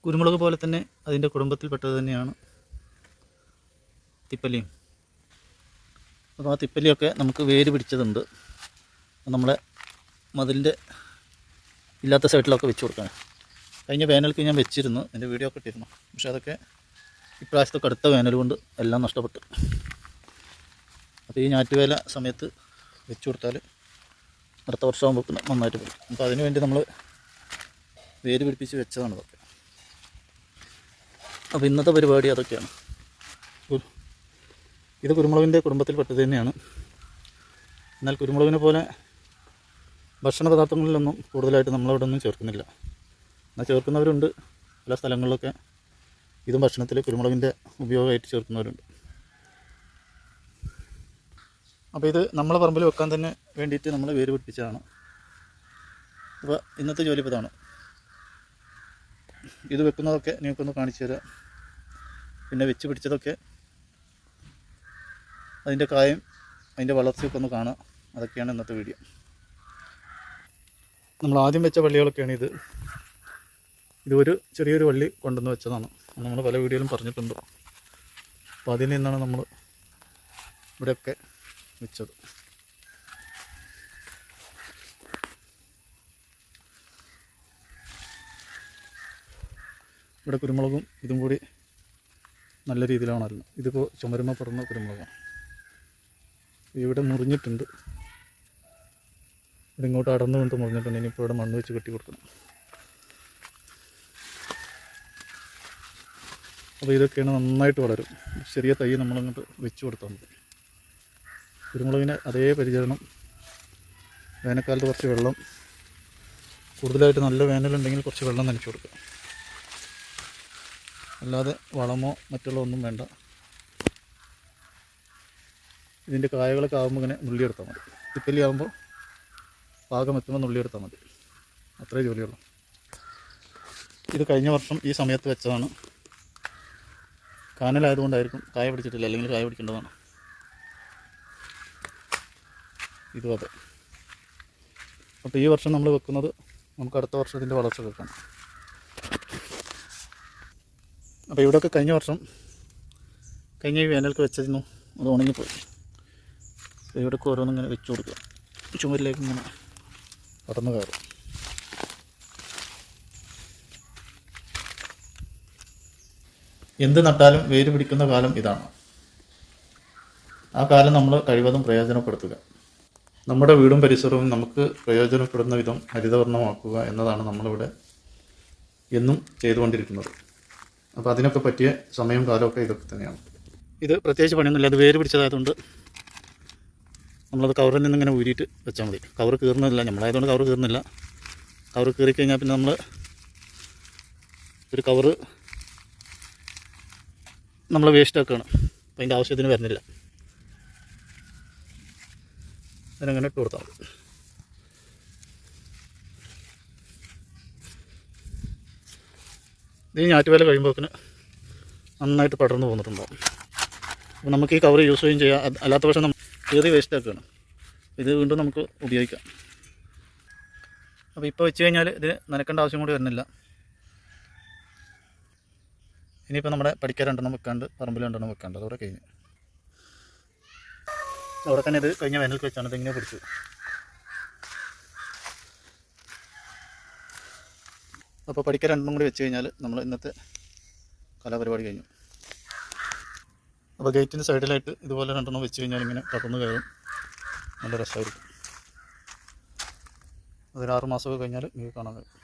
കുരുമുളക് പോലെ തന്നെ അതിൻ്റെ കുടുംബത്തിൽപ്പെട്ടത് തന്നെയാണ് തിപ്പല്ലിയും. അപ്പോൾ ആ തിപ്പല്ലിയൊക്കെ നമുക്ക് വേര് പിടിച്ചതുണ്ട്. നമ്മളെ മതിലിൻ്റെ ഇല്ലാത്ത സൈഡിലൊക്കെ വെച്ച് കൊടുക്കാൻ. കഴിഞ്ഞ വേനൽക്ക് ഞാൻ വെച്ചിരുന്നു, എൻ്റെ വീഡിയോ ഒക്കെ ഇട്ടിരുന്നു. പക്ഷേ അതൊക്കെ ഇപ്രാവശ്യത്തെ കടുത്ത വേനൽ കൊണ്ട് എല്ലാം നഷ്ടപ്പെട്ടു. അപ്പോൾ ഈ ഞാറ്റുവേല സമയത്ത് വെച്ച് കൊടുത്താൽ അടുത്ത വർഷമാകുമ്പോൾ നന്നായിട്ട് പോകും. അപ്പോൾ അതിനു വേണ്ടി നമ്മൾ വേര് പിടിപ്പിച്ച് വെച്ചതാണ് ഇതൊക്കെ. അപ്പോൾ ഇന്നത്തെ പരിപാടി അതൊക്കെയാണ്. ഇത് കുരുമുളകിൻ്റെ കുടുംബത്തിൽപ്പെട്ടത് തന്നെയാണ്. എന്നാൽ കുരുമുളകിനെ പോലെ ഭക്ഷണ പദാർത്ഥങ്ങളിലൊന്നും കൂടുതലായിട്ട് നമ്മളവിടെ ഒന്നും ചേർക്കുന്നില്ല. എന്നാൽ ചേർക്കുന്നവരുണ്ട്. പല സ്ഥലങ്ങളിലൊക്കെ ഇതും ഭക്ഷണത്തിൽ കുരുമുളകിൻ്റെ ഉപയോഗമായിട്ട് ചേർക്കുന്നവരുണ്ട്. അപ്പോൾ ഇത് നമ്മളെ പറമ്പിൽ വെക്കാൻ തന്നെ വേണ്ടിയിട്ട് നമ്മൾ വേര് പിടിപ്പിച്ചതാണ്. അപ്പോൾ ഇന്നത്തെ ജോലി ഇതാണ്. ഇത് വെക്കുന്നതൊക്കെ നിങ്ങൾക്കൊന്ന് കാണിച്ചു തരാം. പിന്നെ വെച്ച് പിടിച്ചതൊക്കെ അതിൻ്റെ കായും അതിൻ്റെ വളർച്ചയൊക്കെ ഒന്ന് കാണാം. അതൊക്കെയാണ് ഇന്നത്തെ വീഡിയോ. നമ്മൾ ആദ്യം വെച്ച വള്ളികളൊക്കെയാണ് ഇത്. ഇതൊരു ചെറിയൊരു വള്ളി കൊണ്ടുവന്ന് വെച്ചതാണ്. നമ്മൾ പല വീഡിയോയിലും പറഞ്ഞിട്ടുണ്ട്. അപ്പോൾ അതിൽ നിന്നാണ് നമ്മൾ ഇവിടെയൊക്കെ വെച്ചത്. ഇവിടെ കുരുമുളകും ഇതും കൂടി നല്ല രീതിയിലാണല്ലോ. ഇതിപ്പോൾ ചുമരുമ പറന്ന കുരുമുളകാണ്. ഇവിടെ മുറിഞ്ഞിട്ടുണ്ട്. ഇവിടെ ഇങ്ങോട്ട് അടർന്നു കൊണ്ട് മുറിഞ്ഞിട്ടുണ്ട്. ഇനിയിപ്പോൾ ഇവിടെ മണ്ണ് വെച്ച് കെട്ടി കൊടുക്കണം. അപ്പോൾ ഇതൊക്കെയാണ് നന്നായിട്ട് വളരും. ചെറിയ തൈ നമ്മളങ്ങോട്ട് വെച്ച് കൊടുത്താൽ മതി. കുരുമുളകിന് അതേ പരിചരണം. വേനൽക്കാലത്ത് കുറച്ച് വെള്ളം, കൂടുതലായിട്ട് നല്ല വേനലുണ്ടെങ്കിൽ കുറച്ച് വെള്ളം നനച്ച് കൊടുക്കുക. അല്ലാതെ വളമോ മറ്റുള്ള ഒന്നും വേണ്ട. ഇതിൻ്റെ കായകളൊക്കെ ആകുമ്പോൾ ഇങ്ങനെ നുള്ളിയെടുത്താൽ മതി. തിപ്പല്ലി ആകുമ്പോൾ പാകം എത്തുമ്പോൾ നുള്ളിയെടുത്താൽ മതി. അത്രേ ജോലിയുള്ളൂ. ഇത് കഴിഞ്ഞ വർഷം ഈ സമയത്ത് വെച്ചതാണ്. കാനലായതുകൊണ്ടായിരിക്കും കായ പിടിച്ചിട്ടില്ല, അല്ലെങ്കിൽ കായ പിടിക്കേണ്ടതാണ്. ഇതും അതെ. അപ്പോൾ ഈ വർഷം നമ്മൾ വെക്കുന്നത് നമുക്ക് അടുത്ത വർഷത്തിൻ്റെ വളർച്ച വെക്കണം. അപ്പോൾ ഇവിടെയൊക്കെ കഴിഞ്ഞ വർഷം കഴിഞ്ഞ ഈ വേനൽക്ക് വെച്ചിരുന്നു. അത് ഉണങ്ങിപ്പോയി. ഇവിടെയൊക്കെ ഓരോന്നിങ്ങനെ വെച്ച് കൊടുക്കുക. ചുമരിലേക്ക് ഇങ്ങനെ കടന്നു കയറും. എന്ത് നട്ടാലും വേര് പിടിക്കുന്ന കാലം ഇതാണ്. ആ കാലം നമ്മൾ കഴിവതും പ്രയോജനപ്പെടുത്തുക. നമ്മുടെ വീടും പരിസരവും നമുക്ക് പ്രയോജനപ്പെടുന്ന വിധം ഹരിതവർണ്ണമാക്കുക എന്നതാണ് നമ്മളിവിടെ എന്നും ചെയ്തുകൊണ്ടിരിക്കുന്നത്. അപ്പോൾ അതിനൊക്കെ പറ്റിയ സമയവും കാലമൊക്കെ ഇതൊക്കെ തന്നെയാണ്. ഇത് പ്രത്യേകിച്ച് പണിയൊന്നുമില്ല. അത് വേര് പിടിച്ചതായതുകൊണ്ട് നമ്മളത് കവറിൽ നിന്നിങ്ങനെ ഊരിയിട്ട് വെച്ചാൽ മതി. കവർ കീറുന്നില്ല, നമ്മളായതുകൊണ്ട് കവർ കീറുന്നില്ല. കവർ കീറിക്കഴിഞ്ഞാൽ പിന്നെ നമ്മൾ ഒരു കവറ് നമ്മൾ വേസ്റ്റാക്കുകയാണ്. അപ്പം അതിൻ്റെ ആവശ്യത്തിന് വരുന്നില്ല. അതിനങ്ങനെ ഇട്ട് കൊടുത്താൽ മതി. ഇത് ഞാറ്റുവേല കഴിയുമ്പോഴേക്കിന് നന്നായിട്ട് പടർന്നു പോന്നിട്ടുണ്ടാകും. അപ്പോൾ നമുക്ക് ഈ കവർ യൂസ് ചെയ്യുകയും ചെയ്യാം. അല്ലാത്ത പക്ഷം നമ്മൾ കീറി വേസ്റ്റാക്കുകയാണ്. ഇത് വീണ്ടും നമുക്ക് ഉപയോഗിക്കാം. അപ്പോൾ ഇപ്പോൾ വെച്ച് കഴിഞ്ഞാൽ ഇത് നനക്കേണ്ട ആവശ്യം കൂടി വരുന്നില്ല. ഇനിയിപ്പോൾ നമ്മുടെ പഠിക്കാൻ 2 എണ്ണം വെക്കാണ്ട്, പറമ്പിൽ 2 എണ്ണം വെക്കാണ്ട്, അതോടെ കഴിഞ്ഞു. അവിടെ തന്നെ ഇത് കഴിഞ്ഞ വേനൽക്ക് വെച്ചാണ് ഇതിങ്ങനെ പിടിച്ചു. അപ്പോൾ പഠിക്കാൻ 2 എണ്ണം കൂടി വെച്ച് കഴിഞ്ഞാൽ നമ്മൾ ഇന്നത്തെ കലാപരിപാടി കഴിഞ്ഞു. അപ്പോൾ ഗേറ്റിൻ്റെ സൈഡിലായിട്ട് ഇതുപോലെ 2 എണ്ണം വെച്ച് കഴിഞ്ഞാൽ ഇങ്ങനെ പടർന്ന് കയറും. നല്ല രസമായിരിക്കും. അതൊരു 6 മാസമൊക്കെ കഴിഞ്ഞാൽ നിങ്ങൾക്ക് കാണാൻ കഴിയും.